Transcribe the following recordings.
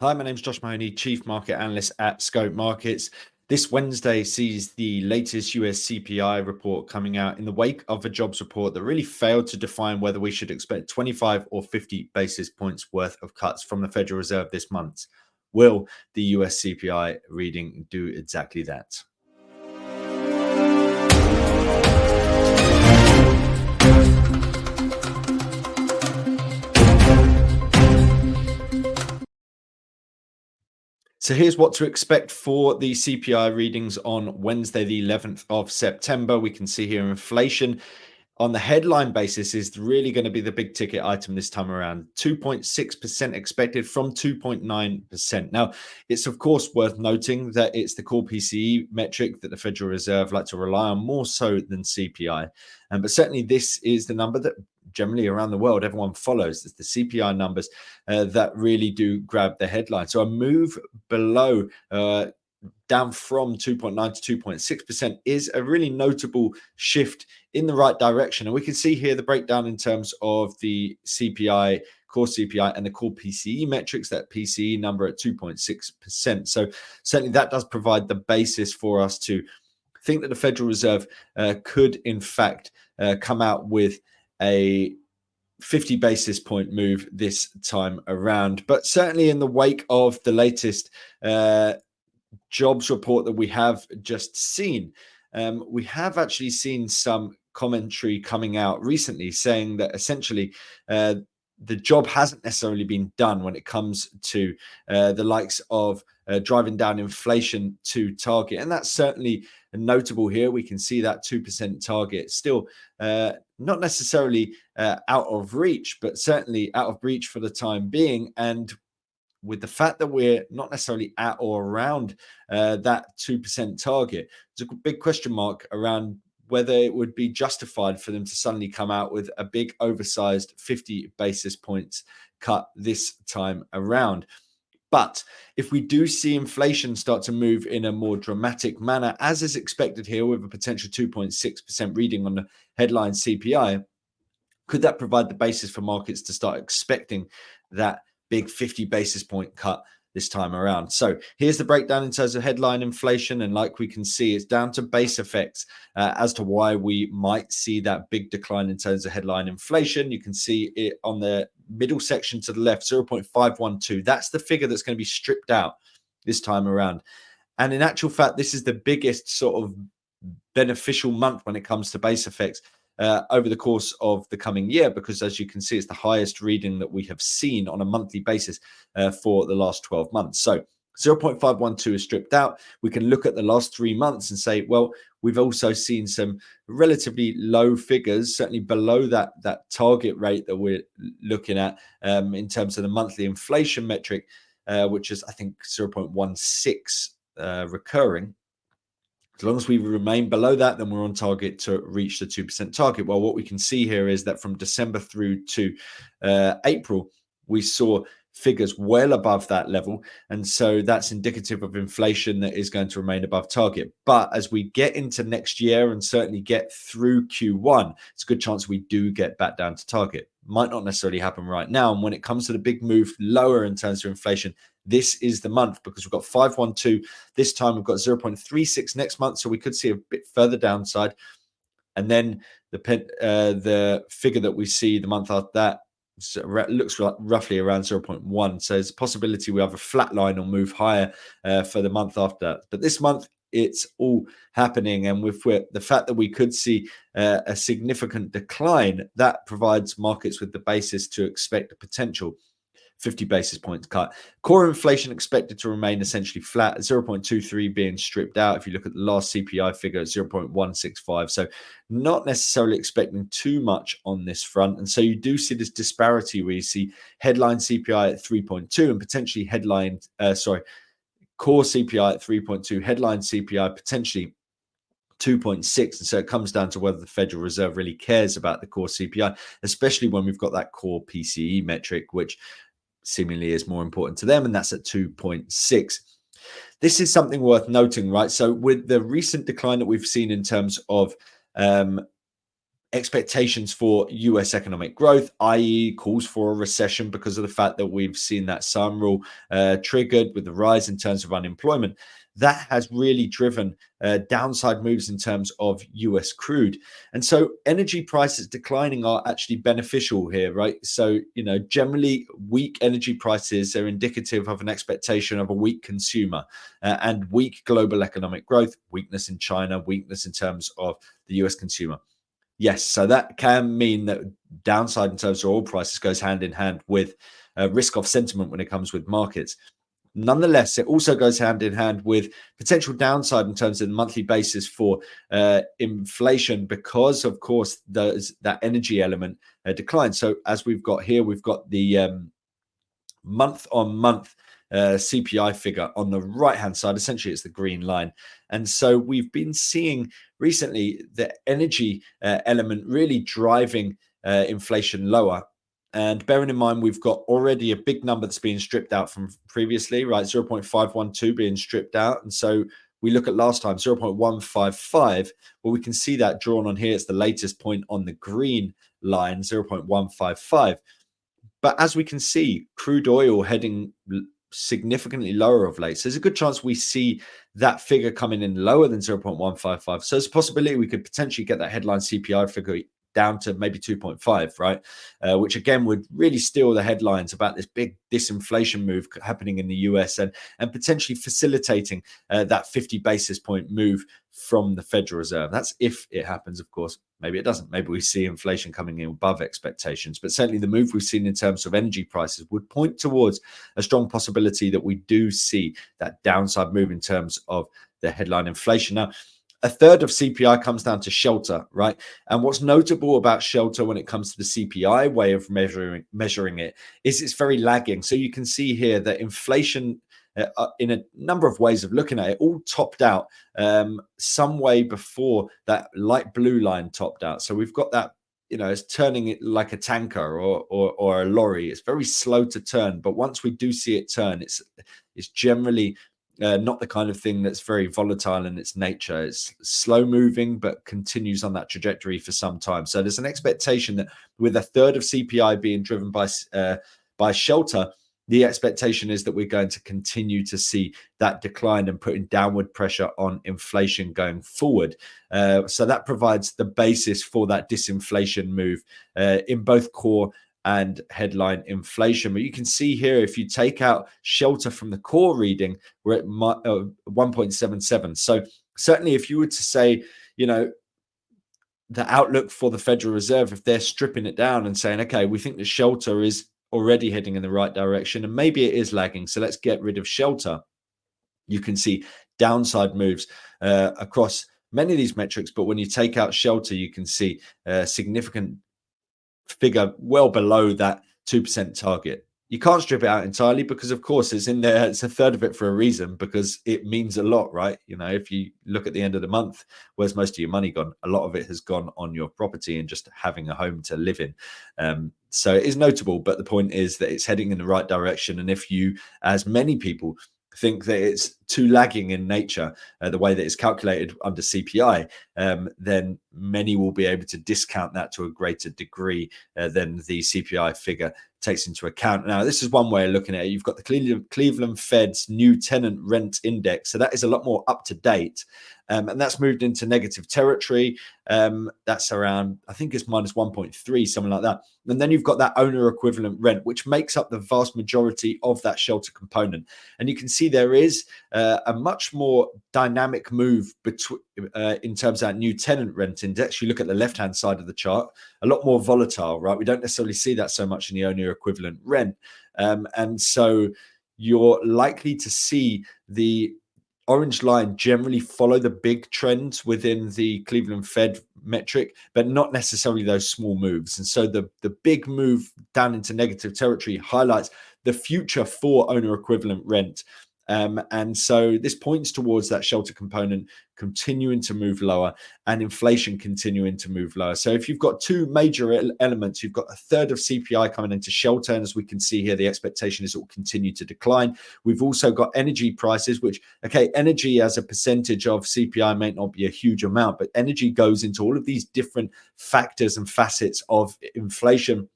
Hi, my name is Joshua Mahony, Chief Market Analyst at Scope Markets. This Wednesday sees the latest US CPI report coming out in the wake of a jobs report that really failed to define whether we should expect 25 or 50 basis points worth of cuts from the Federal Reserve this month. Will the US CPI reading do exactly that? So here's what to expect for the CPI readings on Wednesday, the 11th of September. We can see here inflation on the headline basis is really going to be the big ticket item this time around. 2.6% expected from 2.9%. Now, it's of course worth noting that it's the core PCE metric that the Federal Reserve like to rely on more so than CPI. But certainly this is the number that generally around the world everyone follows. It's the CPI numbers that really do grab the headline. So a move below down from 2.9 to 2.6% is a really notable shift in the right direction. And we can see here the breakdown in terms of the CPI, core CPI, and the core PCE metrics, that PCE number at 2.6%. So certainly that does provide the basis for us to think that the Federal Reserve could, in fact, come out with a 50 basis point move this time around. But certainly in the wake of the latest jobs report that we have just seen, we have actually seen some commentary coming out recently saying that essentially the job hasn't necessarily been done when it comes to the likes of driving down inflation to target. And that's certainly notable here. We can see that 2% target still not necessarily out of reach, but certainly out of reach for the time being. And with the fact that we're not necessarily at or around that 2% target, there's a big question mark around whether it would be justified for them to suddenly come out with a big oversized 50 basis points cut this time around. But if we do see inflation start to move in a more dramatic manner, as is expected here with a potential 2.6% reading on the headline CPI, could that provide the basis for markets to start expecting that big 50 basis point cut this time around? So here's the breakdown in terms of headline inflation. And like we can see, it's down to base effects as to why we might see that big decline in terms of headline inflation. You can see it on the middle section to the left, 0.512. That's the figure that's going to be stripped out this time around. And in actual fact, this is the biggest sort of beneficial month when it comes to base effects over the course of the coming year, because as you can see, it's the highest reading that we have seen on a monthly basis for the last 12 months. So 0.512 is stripped out. We can look at the last 3 months and say, well, we've also seen some relatively low figures, certainly below that target rate that we're looking at in terms of the monthly inflation metric, which is, I think, 0.16 recurring. As long as we remain below that, then we're on target to reach the 2% target. Well, what we can see here is that from December through to April, we saw figures well above that level. And so that's indicative of inflation that is going to remain above target. But as we get into next year and certainly get through Q1, it's a good chance we do get back down to target. Might not necessarily happen right now. And when it comes to the big move lower in terms of inflation, this is the month, because we've got 512 this time. We've got 0.36 next month, so we could see a bit further downside. And then the figure that we see the month after that looks roughly around 0.1. So there's a possibility we have a flat line or move higher for the month after that. But this month, it's all happening. And with the fact that we could see a significant decline, that provides markets with the basis to expect a potential 50 basis points cut. Core inflation expected to remain essentially flat, 0.23 being stripped out. If you look at the last CPI figure, 0.165. So not necessarily expecting too much on this front. And so you do see this disparity where you see headline CPI at 3.2 and potentially core CPI at 3.2, headline CPI potentially 2.6. And so it comes down to whether the Federal Reserve really cares about the core CPI, especially when we've got that core PCE metric, which seemingly is more important to them, and that's at 2.6. This is something worth noting, right? So with the recent decline that we've seen in terms of expectations for US economic growth, i.e. calls for a recession because of the fact that we've seen that SARM rule triggered with the rise in terms of unemployment. That has really driven downside moves in terms of US crude. And so energy prices declining are actually beneficial here, right? So, generally weak energy prices are indicative of an expectation of a weak consumer and weak global economic growth, weakness in China, weakness in terms of the US consumer. Yes, so that can mean that downside in terms of oil prices goes hand in hand with risk off sentiment when it comes with markets. Nonetheless, it also goes hand in hand with potential downside in terms of the monthly basis for inflation because, of course, that energy element declines. So as we've got here, we've got the month on month CPI figure on the right hand side. Essentially, it's the green line. And so we've been seeing recently the energy element really driving inflation lower. And bearing in mind, we've got already a big number that's being stripped out from previously, right? 0.512 being stripped out. And so we look at last time, 0.155. Well, we can see that drawn on here. It's the latest point on the green line, 0.155. But as we can see, crude oil heading significantly lower of late. So there's a good chance we see that figure coming in lower than 0.155. So there's a possibility we could potentially get that headline CPI figure down to maybe 2.5, right? Which again would really steal the headlines about this big disinflation move happening in the US and potentially facilitating that 50 basis point move from the Federal Reserve. That's if it happens, of course. Maybe it doesn't. Maybe we see inflation coming in above expectations. But certainly the move we've seen in terms of energy prices would point towards a strong possibility that we do see that downside move in terms of the headline inflation. Now, a third of CPI comes down to shelter, right? And what's notable about shelter when it comes to the CPI way of measuring it is it's very lagging. So you can see here that inflation, in a number of ways of looking at it, all topped out some way before that light blue line topped out. So we've got that, it's turning it like a tanker or a lorry. It's very slow to turn, but once we do see it turn, it's generally not the kind of thing that's very volatile in its nature. It's slow moving, but continues on that trajectory for some time. So there's an expectation that with a third of CPI being driven by shelter, the expectation is that we're going to continue to see that decline and putting downward pressure on inflation going forward. So that provides the basis for that disinflation move in both core and headline inflation. But you can see here, if you take out shelter from the core reading, we're at 1.77. So certainly if you were to say, the outlook for the Federal Reserve, if they're stripping it down and saying, okay, we think the shelter is already heading in the right direction and maybe it is lagging, so let's get rid of shelter, you can see downside moves across many of these metrics. But when you take out shelter, you can see a significant figure well below that 2% target. You can't strip it out entirely because, of course, it's in there. It's a third of it for a reason, because it means a lot, right? If you look at the end of the month, where's most of your money gone? A lot of it has gone on your property and just having a home to live in. So it is notable, but the point is that it's heading in the right direction. And if you, as many people, think that it's too lagging in nature, the way that it's calculated under CPI, then many will be able to discount that to a greater degree than the CPI figure takes into account. Now, this is one way of looking at it. You've got the Cleveland Fed's new tenant rent index. So that is a lot more up to date. And that's moved into negative territory. That's around, I think it's minus 1.3, something like that. And then you've got that owner equivalent rent, which makes up the vast majority of that shelter component. And you can see there is a much more dynamic move between in terms of that new tenant rent index. You look at the left-hand side of the chart, a lot more volatile, right? We don't necessarily see that so much in the owner equivalent rent. And so you're likely to see the orange line generally follow the big trends within the Cleveland Fed metric, but not necessarily those small moves. And so the big move down into negative territory highlights the future for owner equivalent rent And so this points towards that shelter component continuing to move lower and inflation continuing to move lower. So if you've got two major elements, you've got a third of CPI coming into shelter, and as we can see here, the expectation is it will continue to decline. We've also got energy prices, which, okay, energy as a percentage of CPI may not be a huge amount, but energy goes into all of these different factors and facets of inflation.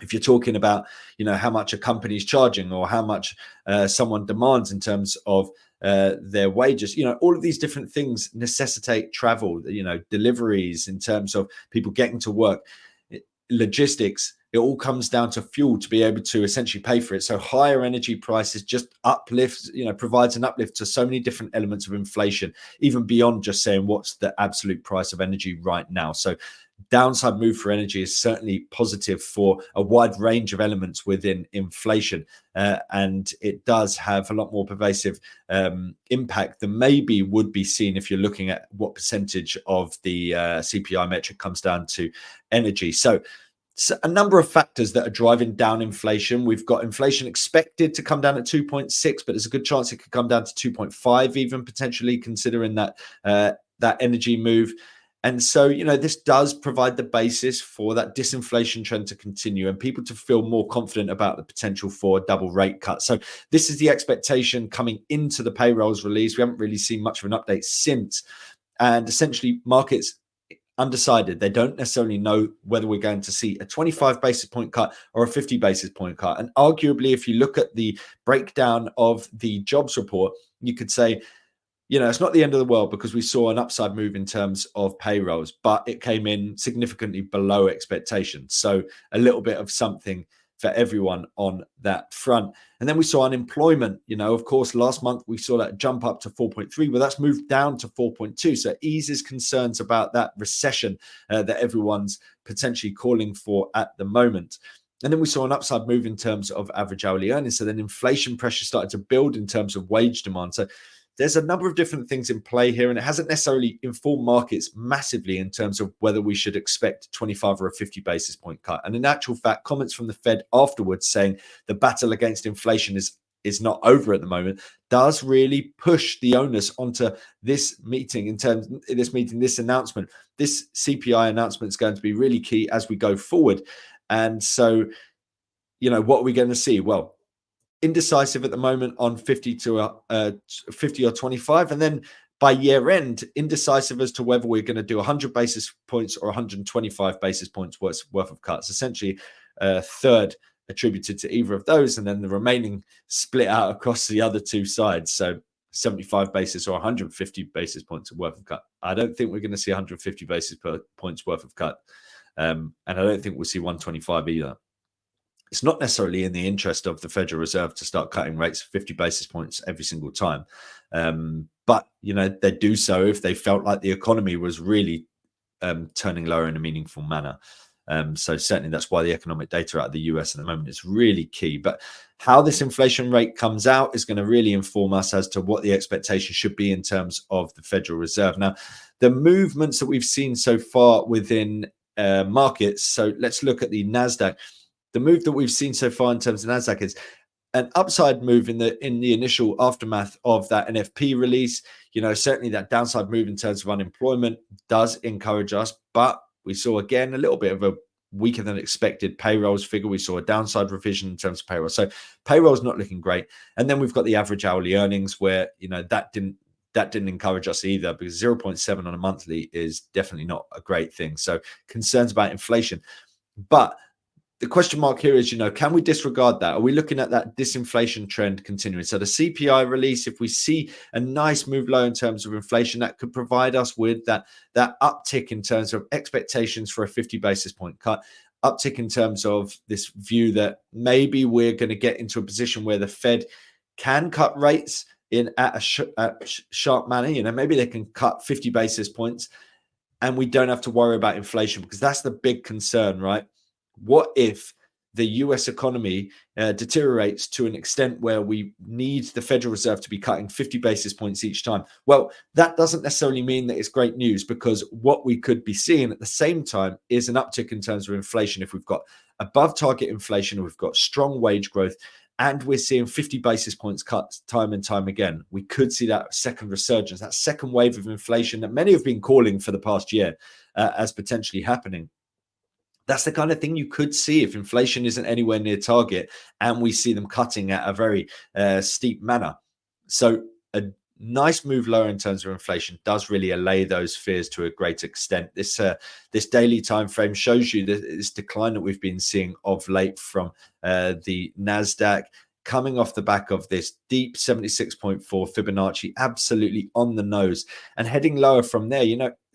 If you're talking about, how much a company is charging or how much someone demands in terms of their wages, all of these different things necessitate travel, deliveries in terms of people getting to work, logistics. It all comes down to fuel to be able to essentially pay for it. So higher energy prices just uplifts, provides an uplift to so many different elements of inflation, even beyond just saying what's the absolute price of energy right now. So downside move for energy is certainly positive for a wide range of elements within inflation, and it does have a lot more pervasive impact than maybe would be seen if you're looking at what percentage of the CPI metric comes down to energy. So a number of factors that are driving down inflation. We've got inflation expected to come down at 2.6, but there's a good chance it could come down to 2.5 even potentially, considering that that energy move. And so, this does provide the basis for that disinflation trend to continue and people to feel more confident about the potential for a double rate cut. So this is the expectation coming into the payrolls release. We haven't really seen much of an update since. And essentially, markets undecided. They don't necessarily know whether we're going to see a 25 basis point cut or a 50 basis point cut. And arguably, if you look at the breakdown of the jobs report, you could say, it's not the end of the world because we saw an upside move in terms of payrolls, but it came in significantly below expectations. So a little bit of something for everyone on that front. And then we saw unemployment. Of course, last month we saw that jump up to 4.3, but that's moved down to 4.2. So it eases concerns about that recession that everyone's potentially calling for at the moment. And then we saw an upside move in terms of average hourly earnings. So then inflation pressure started to build in terms of wage demand. So there's a number of different things in play here, and it hasn't necessarily informed markets massively in terms of whether we should expect 25 or a 50 basis point cut. And in actual fact, comments from the Fed afterwards saying the battle against inflation is not over at the moment does really push the onus onto this meeting this announcement. This CPI announcement is going to be really key as we go forward. And so, what are we going to see? Well, indecisive at the moment on 50 or 25, and then by year end, indecisive as to whether we're going to do 100 basis points or 125 basis points worth of cuts. Essentially, a third attributed to either of those, and then the remaining split out across the other two sides. So 75 basis or 150 basis points worth of cut. I don't think we're going to see 150 basis points worth of cut, and I don't think we'll see 125 either. It's not necessarily in the interest of the Federal Reserve to start cutting rates 50 basis points every single time. But, they do so if they felt like the economy was really turning lower in a meaningful manner. So certainly that's why the economic data out of the US at the moment is really key. But how this inflation rate comes out is going to really inform us as to what the expectation should be in terms of the Federal Reserve. Now, the movements that we've seen so far within markets. So let's look at the Nasdaq. The move that we've seen so far in terms of Nasdaq is an upside move in the initial aftermath of that NFP release. Certainly that downside move in terms of unemployment does encourage us, but we saw again a little bit of a weaker than expected payrolls figure. We saw a downside revision in terms of payroll. So payroll's not looking great. And then we've got the average hourly earnings where, that didn't encourage us either, because 0.7 on a monthly is definitely not a great thing. So concerns about inflation. But the question mark here is, can we disregard that? Are we looking at that disinflation trend continuing? So the CPI release, if we see a nice move low in terms of inflation, that could provide us with that uptick in terms of expectations for a 50 basis point cut, uptick in terms of this view that maybe we're going to get into a position where the Fed can cut rates at a sharp manner. Maybe they can cut 50 basis points and we don't have to worry about inflation, because that's the big concern, right? What if the US economy deteriorates to an extent where we need the Federal Reserve to be cutting 50 basis points each time? Well, that doesn't necessarily mean that it's great news, because what we could be seeing at the same time is an uptick in terms of inflation. If we've got above target inflation, we've got strong wage growth, and we're seeing 50 basis points cuts time and time again, we could see that second resurgence, that second wave of inflation that many have been calling for the past year as potentially happening. That's the kind of thing you could see if inflation isn't anywhere near target and we see them cutting at a very steep manner. So a nice move lower in terms of inflation does really allay those fears to a great extent. This daily time frame shows you this decline that we've been seeing of late from the Nasdaq, coming off the back of this deep 76.4 Fibonacci, absolutely on the nose, and heading lower from there.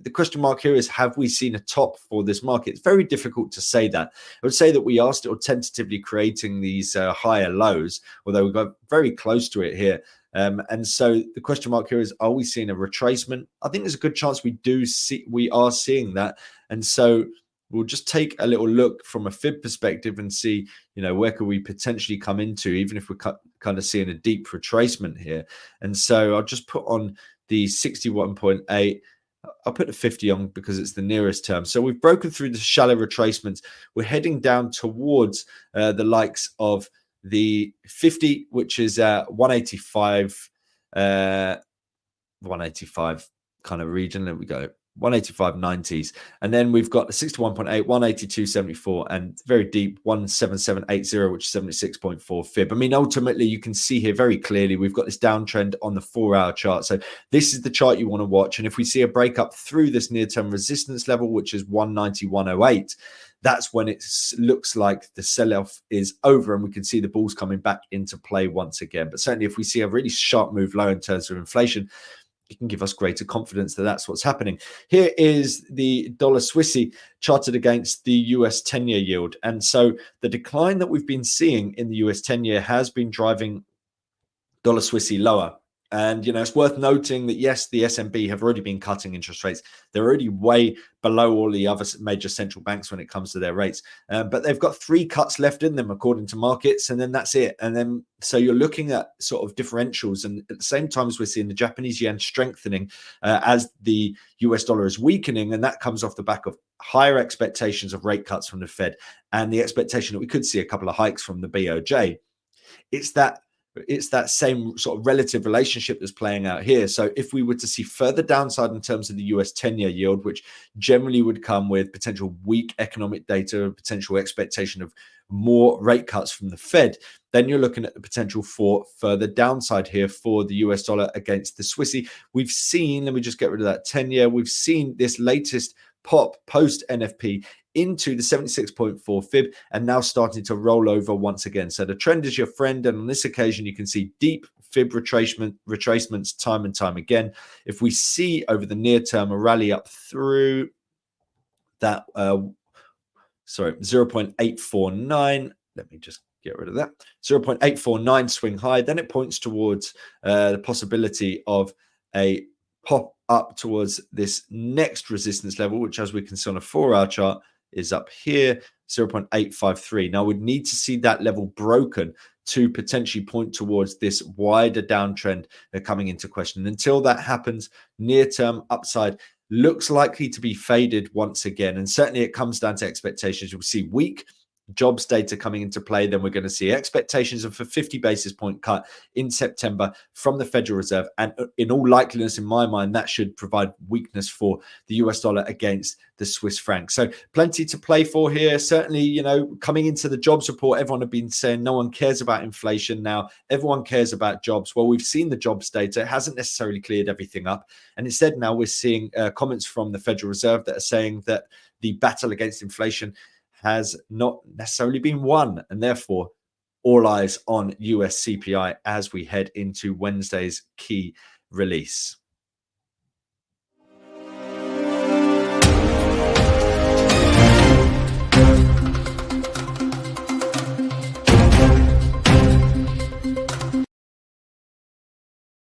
The question mark here is, have we seen a top for this market? It's very difficult to say that. I would say that we are still tentatively creating these higher lows, although we got very close to it here. And so the question mark here is, are we seeing a retracement? I think there's a good chance we are seeing that. And so we'll just take a little look from a fib perspective and see, where could we potentially come into, even if we're kind of seeing a deep retracement here. And so I'll just put on the 61.8. I'll put the 50 on because it's the nearest term. So we've broken through the shallow retracements. We're heading down towards the likes of the 50, which is 185, 185 kind of region. There we go. 185.90s, and then we've got the 61.8, 182.74, and very deep 177.80, which is 76.4 fib. I mean, ultimately, you can see here very clearly we've got this downtrend on the 4-hour chart. So this is the chart you want to watch. And if we see a break up through this near-term resistance level, which is 190.108, that's when it looks like the sell-off is over and we can see the bulls coming back into play once again. But certainly, if we see a really sharp move low in terms of inflation, it can give us greater confidence that that's what's happening. Here is the dollar Swissy charted against the US 10-year yield. And so the decline that we've been seeing in the US 10-year has been driving dollar Swissy lower. And, it's worth noting that, yes, the SNB have already been cutting interest rates. They're already way below all the other major central banks when it comes to their rates. But they've got 3 cuts left in them, according to markets, and then that's it. And then so you're looking at sort of differentials. And at the same time as we're seeing the Japanese yen strengthening as the US dollar is weakening, and that comes off the back of higher expectations of rate cuts from the Fed and the expectation that we could see a couple of hikes from the BOJ. It's that same sort of relative relationship that's playing out here. So if we were to see further downside in terms of the US 10-year yield, which generally would come with potential weak economic data, potential expectation of more rate cuts from the Fed, then you're looking at the potential for further downside here for the US dollar against the Swissy. We've seen, let me just get rid of that 10-year, we've seen this latest pop post NFP into the 76.4 fib and now starting to roll over once again. So the trend is your friend, and on this occasion you can see deep fib retracements time and time again. If we see over the near term a rally up through that 0.849, let me just get rid of that, 0.849 swing high, then it points towards the possibility of a pop up towards this next resistance level, which, as we can see on a 4-hour chart, is up here, 0.853. Now we'd need to see that level broken to potentially point towards this wider downtrend coming into question. Until that happens, near-term upside looks likely to be faded once again. And certainly it comes down to expectations. We'll see weak jobs data coming into play. Then we're going to see expectations of a 50 basis point cut in September from the Federal Reserve. And in all likeliness, in my mind, that should provide weakness for the US dollar against the Swiss franc. So plenty to play for here. Certainly, coming into the jobs report, everyone have been saying no one cares about inflation now. Everyone cares about jobs. Well, we've seen the jobs data. It hasn't necessarily cleared everything up. And instead, now we're seeing comments from the Federal Reserve that are saying that the battle against inflation has not necessarily been won, and therefore all eyes on US CPI as we head into Wednesday's key release.